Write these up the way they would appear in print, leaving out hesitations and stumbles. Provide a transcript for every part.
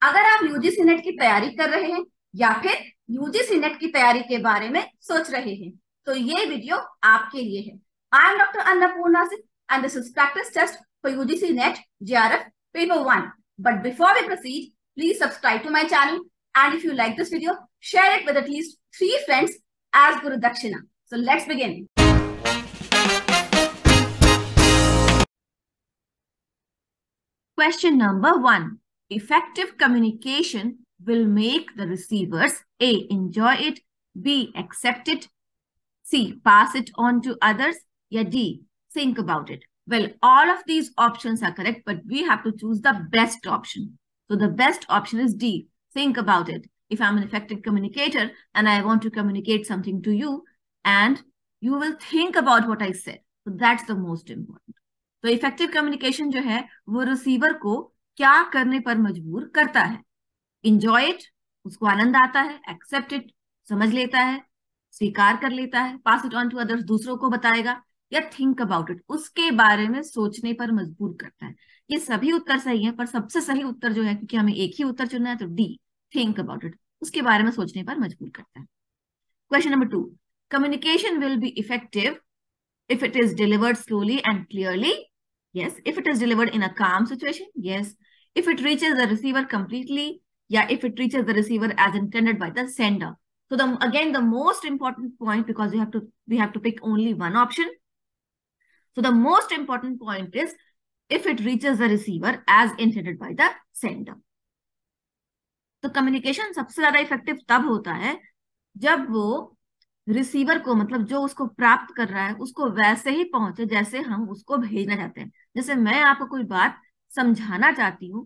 अगर आप UGC net की तैयारी कर रहे हैं या फिर यूजीसी नेट की तैयारी के बारे में सोच रहे हैं तो ये वीडियो आपके लिए है। I am doctor Annapurna Singh and this is practice test for UGC NET JRF paper 1। But before we proceed, please subscribe to my channel and if you like this video, share it with at least 3 friends as Guru Dakshina. So let's begin. Question number 1. Effective communication will make the receivers A. enjoy it, B. accept it, C. pass it on to others, या D. think about it. Well, all of these options are correct, but we have to choose the best option. So the best option is D. Think about it. If I'm an effective communicator and I want to communicate something to you, and you will think about what I said. So that's the most important. तो effective communication जो है वो receiver को क्या करने पर मजबूर करता है? इंजॉय इट, उसको आनंद आता है, एक्सेप्ट इट, समझ लेता है, स्वीकार कर लेता है, पास इट ऑन टू अदर्स, दूसरों को बताएगा, या थिंक अबाउट इट, उसके बारे में सोचने पर मजबूर करता है। ये सभी उत्तर सही है, पर सबसे सही उत्तर जो है, क्योंकि हमें एक ही उत्तर चुनना है, तो डी, थिंक अबाउट इट, उसके बारे में सोचने पर मजबूर करता है। Question number 2. Communication will be effective if it is delivered slowly and clearly. Yes. If it is delivered in a calm situation. Yes. If it reaches the receiver completely. Yeah. If it reaches the receiver as intended by the sender. So again the most important point, because we have to pick only one option. So the most important point is if it reaches the receiver as intended by the sender. तो communication सबसे ज्यादा effective तब होता है जब वो receiver को, मतलब जो उसको प्राप्त कर रहा है, उसको वैसे ही पहुंचे जैसे हम उसको भेजना चाहते हैं। जैसे मैं आपको कोई बात समझाना चाहती हूँ,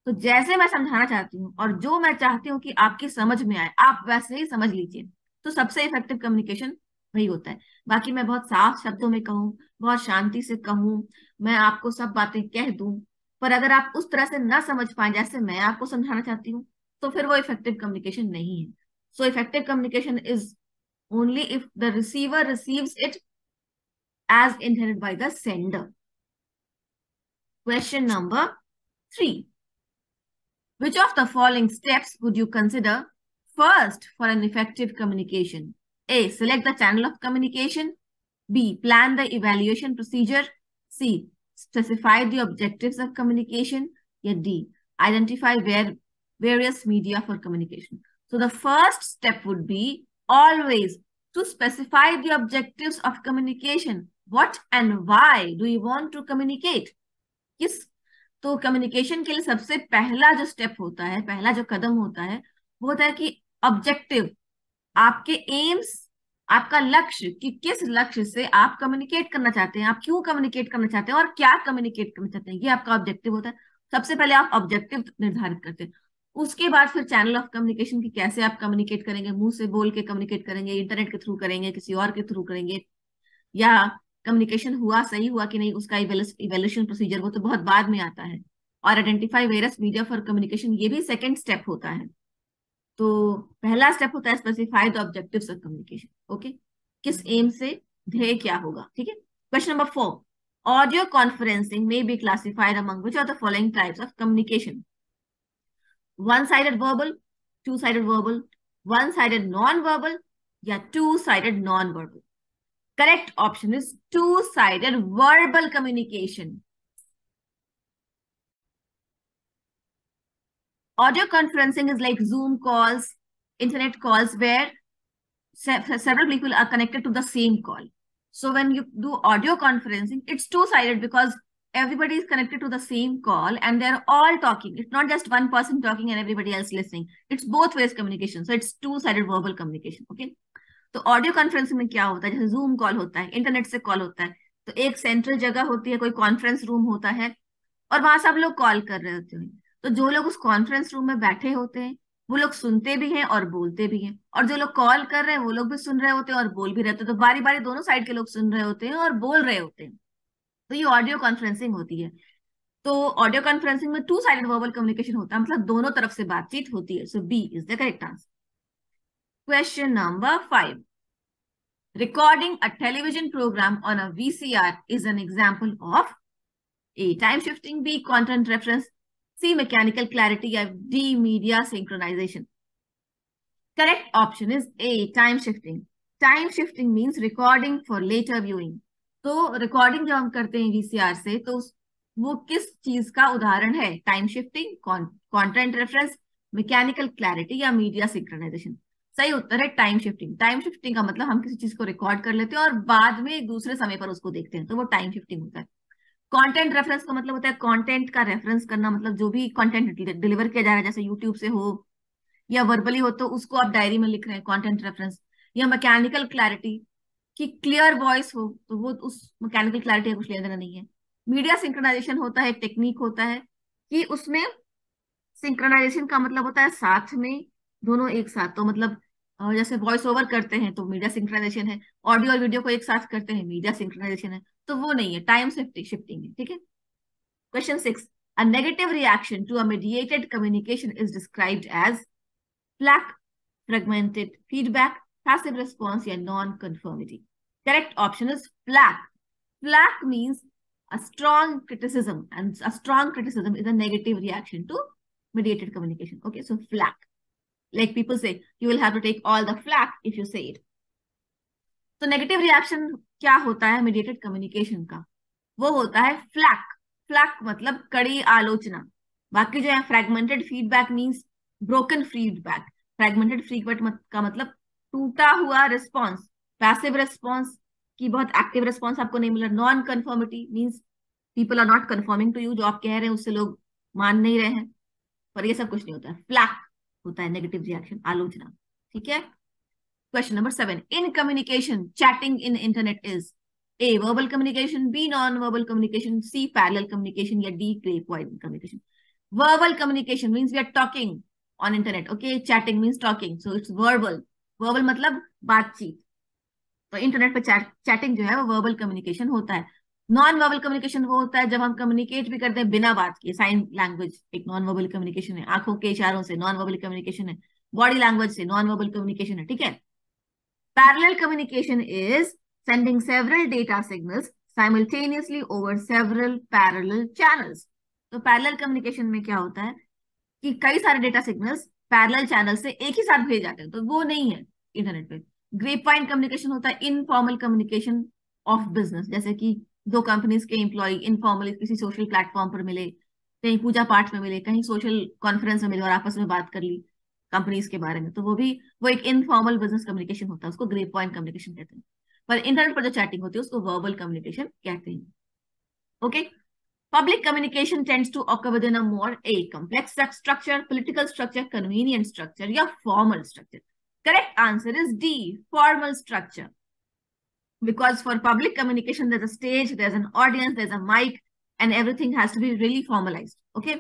तो जैसे मैं समझाना चाहती हूँ और जो मैं चाहती हूँ कि आपकी समझ में आए, आप वैसे ही समझ लीजिए। तो सबसे इफेक्टिव कम्युनिकेशन वही होता है। बाकी मैं बहुत साफ शब्दों में कहूँ, बहुत शांति से कहूँ, मैं आपको सब बातें कह दूं, पर अगर आप उस तरह से ना समझ पाए जैसे मैं आपको समझाना चाहती हूँ, तो फिर वो इफेक्टिव कम्युनिकेशन नहीं है। So effective communication is only if the receiver receives it as intended by the sender. Question number 3. Which of the following steps would you consider first for an effective communication? A. Select the channel of communication. B. Plan the evaluation procedure. C. Specify the objectives of communication. या D. Identify various media for communication. So the first step would be always to specify the objectives of communication. What and why do you want to communicate? किस, तो communication के लिए सबसे पहला जो step होता है, पहला जो कदम होता है, वो होता है कि ऑब्जेक्टिव, आपके एम्स, आपका लक्ष्य, कि किस लक्ष्य से आप कम्युनिकेट करना चाहते हैं, आप क्यों कम्युनिकेट करना चाहते हैं और क्या कम्युनिकेट करना चाहते हैं, ये आपका ऑब्जेक्टिव होता है। सबसे पहले आप ऑब्जेक्टिव निर्धारित करते हैं। उसके बाद फिर चैनल ऑफ कम्युनिकेशन की, कैसे आप कम्युनिकेट करेंगे, मुंह से बोल के कम्युनिकेट करेंगे, इंटरनेट के थ्रू करेंगे, किसी और के थ्रू करेंगे, या कम्युनिकेशन हुआ, सही हुआ कि नहीं, उसका इवेल्यूशन प्रोसीजर वो तो बहुत बाद में आता है। और identify various media for communication, ये भी सेकेंड स्टेप होता है। तो पहला स्टेप होता है specify the objectives of communication. Okay, किस एम से, ध्येय क्या होगा, ठीक है। Question number 4. Audio conferencing may be classified among which of the following types of communication? one-sided verbal, two-sided verbal, one-sided non-verbal, या two-sided non-verbal? Correct option is two-sided verbal communication. Audio conferencing is like Zoom calls, internet calls, where several people are connected to the same call. So when you do audio conferencing, it's two-sided because everybody is connected to the same call and they're all talking. It's not just one person talking and everybody else listening. It's both ways communication. So it's two-sided verbal communication. Okay. तो audio conferencing में क्या होता है, जैसे zoom call होता है, internet से call होता है, तो एक सेंट्रल जगह होती है, कोई कॉन्फ्रेंस रूम होता है, और वहां सब लोग कॉल कर रहे होते हैं। तो जो लोग उस कॉन्फ्रेंस रूम में बैठे होते हैं वो लोग सुनते भी हैं और बोलते भी हैं, और जो लोग कॉल कर रहे हैं वो लोग भी सुन रहे होते हैं और बोल भी रहे होते हैं। तो बारी बारी दोनों साइड के लोग सुन रहे होते हैं और बोल रहे होते हैं। तो ये ऑडियो कॉन्फ्रेंसिंग होती है। तो ऑडियो कॉन्फ्रेंसिंग में टू साइडेड वर्बल कम्युनिकेशन होता है, मतलब दोनों तरफ से बातचीत होती है। So B is the correct answer. Question number 5. Recording a television program on a VCR is an example of A. time shifting, B. content reference, C mechanical clarity या D media synchronization? Correct option is A time shifting. Time shifting means recording for later viewing. तो recording जब हम करते हैं VCR से, तो वो किस चीज का उदाहरण है? Time shifting, content reference, mechanical clarity या मीडिया सिंक्रोनाइजेशन? सही उत्तर है टाइम शिफ्टिंग. टाइम शिफ्टिंग का मतलब हम किसी चीज को रिकॉर्ड कर लेते हैं और बाद में दूसरे समय पर उसको देखते हैं, तो वो टाइम शिफ्टिंग होता है. कंटेंट रेफरेंस का मतलब होता है कंटेंट का रेफरेंस करना, मतलब जो भी कंटेंट डिलीवर किया जा रहा है, जैसे यूट्यूब से हो या वर्बली हो, तो उसको आप डायरी में लिख रहे हैं, कंटेंट रेफरेंस. या मैकेनिकल क्लैरिटी, कि क्लियर वॉइस हो, तो वो उस मैकेनिकल क्लैरिटी का कुछ लेना देना नहीं है. मीडिया सिंक्रोनाइजेशन होता है, एक टेक्निक होता है कि उसमें सिंक्रोनाइजेशन का मतलब होता है साथ में, दोनों एक साथ. तो मतलब जैसे वॉइस ओवर करते हैं तो मीडिया सिंक्रोनाइजेशन है, ऑडियो और वीडियो को एक साथ करते हैं, मीडिया सिंक्रोनाइजेशन है. तो वो नहीं है, टाइम शिफ्टिंग है. ठीक है. Question 6. A negative reaction to a mediated communication is described as फ्लैक, fragmented feedback, passive response या non-conformity? Correct option is flack. Flack means a strong criticism, and a strong criticism is a negative reaction to mediated communication. Okay, so flack. Like people say, you will have to take all the flack if you say it. तो negative reaction क्या होता है mediated communication का? वो होता है फ्लैक. फ्लैक मतलब कड़ी आलोचना. बाकी जो है fragmented feedback means broken feedback. Fragmented feedback का मतलब टूटा हुआ रिस्पॉन्स, पैसिव रिस्पॉन्स की बहुत एक्टिव रिस्पॉन्स आपको नहीं मिला. Non conformity means people are not conforming to you, जो आप कह रहे हैं उससे लोग मान नहीं रहे हैं. पर ये सब कुछ नहीं होता है. फ्लैक होता है नेगेटिव रिएक्शन, आलोचना. ठीक है. Question number 7. In communication, chatting in internet is A. Verbal communication, B. Non-verbal communication, C. Parallel communication, या D. Grapevine communication. Verbal communication means we are talking on internet. Okay, chatting means talking, so it's verbal. Verbal मतलब बातचीत. तो internet पे chatting जो है वो verbal communication होता है. नॉन वर्बल कम्युनिकेशन वो होता है जब हम कम्युनिकेट भी करते हैं बिना बात किए. साइन लैंग्वेज एक नॉन वर्बल कम्युनिकेशन है, आंखों के इशारों से नॉन वर्बल कम्युनिकेशन है, बॉडी लैंग्वेज से नॉन वर्बल कम्युनिकेशन है. ठीक है. Parallel communication is sending several data signals simultaneously over several parallel channels. तो पैरेलल कम्युनिकेशन में क्या होता है कि कई सारे डेटा सिग्नल्स पैरेलल चैनल से एक ही साथ भेजे जाते हैं, तो वो नहीं है इंटरनेट पे. ग्रेपवाइन कम्युनिकेशन होता है इनफॉर्मल कम्युनिकेशन ऑफ बिजनेस, जैसे कि दो कंपनीज के एम्प्लॉय इनफॉर्मली किसी सोशल प्लेटफॉर्म पर मिले, कहीं पूजा पाठ में मिले, कहीं सोशल कॉन्फ्रेंस में मिले और आपस में बात कर ली कंपनीज के बारे में, तो वो एक इनफॉर्मल बिजनेस कम्युनिकेशन होता है, उसको ग्रेप पॉइंट कम्युनिकेशन कहते हैं. पर इंटरनेट पर जो चैटिंग होती है उसको वर्बल कम्युनिकेशन कहते हैं. Okay. Public communication tends to occur within a more a complex structure, political structure, convenient structure या formal structure? Correct answer is D, formal structure. Because for public communication there's a stage, there's an audience, there's a mic, and everything has to be really formalized. Okay.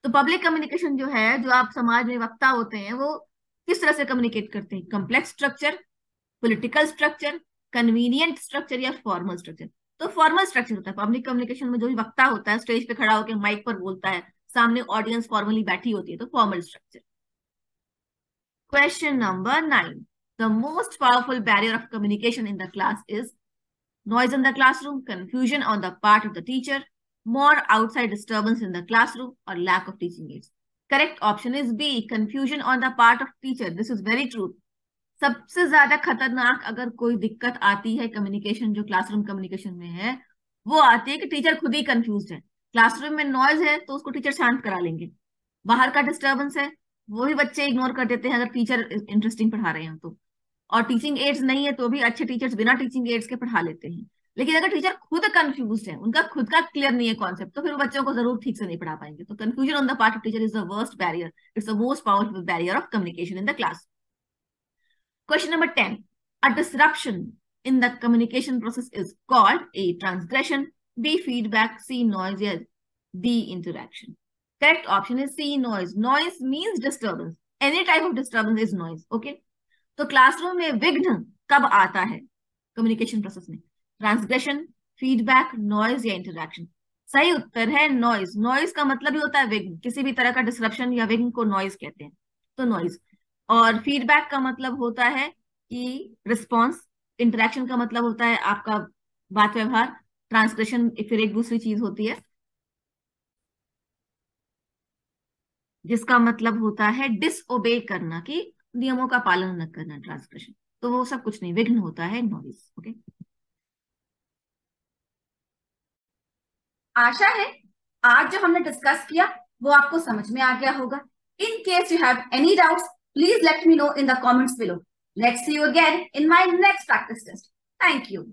तो public communication जो है, जो आप समाज में वक्ता होते हैं, वो किस तरह से कम्युनिकेट करते हैं? Complex structure, political structure, convenient structure या फॉर्मल स्ट्रक्चर? तो फॉर्मल स्ट्रक्चर होता है पब्लिक कम्युनिकेशन में. जो भी वक्ता होता है स्टेज पे खड़ा होकर माइक पर बोलता है, सामने ऑडियंस फॉर्मली बैठी होती है, तो formal structure. Question number 9. The most powerful barrier of communication in the class is noise in the classroom, confusion on the part of the teacher, more outside disturbance in the classroom, or lack of teaching aids. Correct option is B, confusion on the part of teacher. This is very true. सबसे ज्यादा खतरनाक अगर कोई दिक्कत आती है communication, जो classroom communication में है, वो आती है कि टीचर खुद ही कंफ्यूज है. क्लासरूम में नॉइज है तो उसको टीचर शांत करा लेंगे. बाहर का डिस्टर्बेंस है, वो भी बच्चे इग्नोर कर देते हैं अगर टीचर इंटरेस्टिंग पढ़ा रहे हैं तो. और टीचिंग एड्स नहीं है तो भी अच्छे टीचर्स बिना टीचिंग एड्स के पढ़ा लेते हैं. लेकिन अगर टीचर खुद कंफ्यूज है, उनका खुद का क्लियर नहीं है कॉन्सेप्ट, तो फिर वो बच्चों को जरूर ठीक से नहीं पढ़ा पाएंगे. तो confusion on the part of teacher is the worst barrier. It's the most powerful barrier of communication in the class. Question number 10. A disruption in the communication process is called A, transgression, B, feedback, C, noise, या D, interaction. Correct option is C, noise. Noise means disturbance. Any type of disturbance is noise. Okay. तो classroom में विघ्न कब आता है communication process में? Transgression, feedback, noise या interaction? सही उत्तर है नॉइज. नॉइज का मतलब ही होता है विघ्न. किसी भी तरह का डिसरप्शन या विघ्न को नॉइज कहते हैं, तो नॉइज. और फीडबैक का मतलब होता है कि रिस्पॉन्स. इंटरैक्शन का मतलब होता है आपका बात व्यवहार. ट्रांसग्रेशन फिर एक दूसरी चीज होती है. जिसका मतलब होता है डिसओबे करना, कि नियमों का पालन न करना, ट्रांसग्रेशन। तो वो सब कुछ नहीं, विघ्न होता है नॉइज। ओके, आशा है आज जो हमने डिस्कस किया वो आपको समझ में आ गया होगा। In case you have any doubts, please let me know in the comments below. Let's see you again in my next practice test. Thank you.